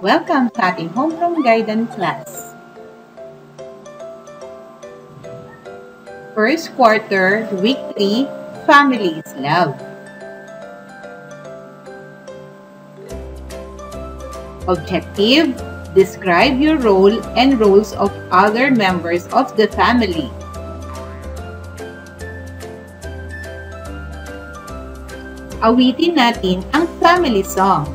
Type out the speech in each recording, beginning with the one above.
Welcome sa ating homeroom guidance class. First quarter, week 3, Family is Love. Objective: describe your role and roles of other members of the family. Awitin natin ang family song.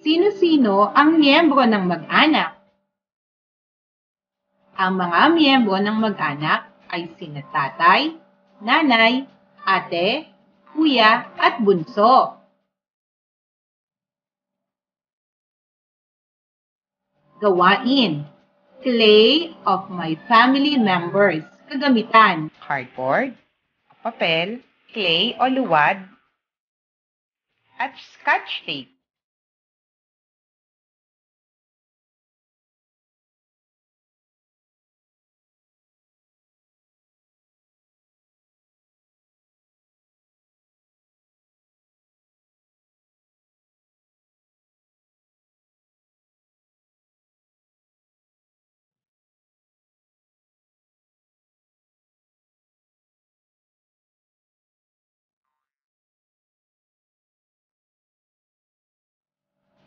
Sino-sino ang miyembro ng mag-anak? Ang mga miyembro ng mag-anak ay sina tatay, nanay, ate, kuya, at bunso. Gawain: clay of my family members. Kagamitan: cardboard, papel, clay o luwad, at scotch tape.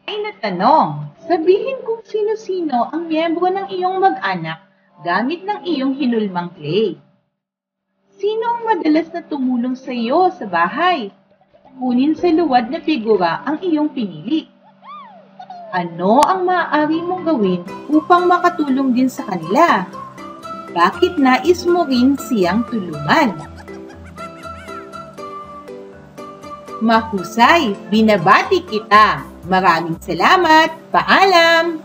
Ay natanong, sabihin kung sino-sino ang miyembro ng iyong mag-anak gamit ng iyong hinulmang clay. Sino ang madalas na tumulong sa iyo sa bahay? Kunin sa luwad na figura ang iyong pinili. Ano ang maaari mong gawin upang makatulong din sa kanila? Bakit nais mo rin siyang tulungan? Mahusay, binabati kita! Maraming salamat! Paalam!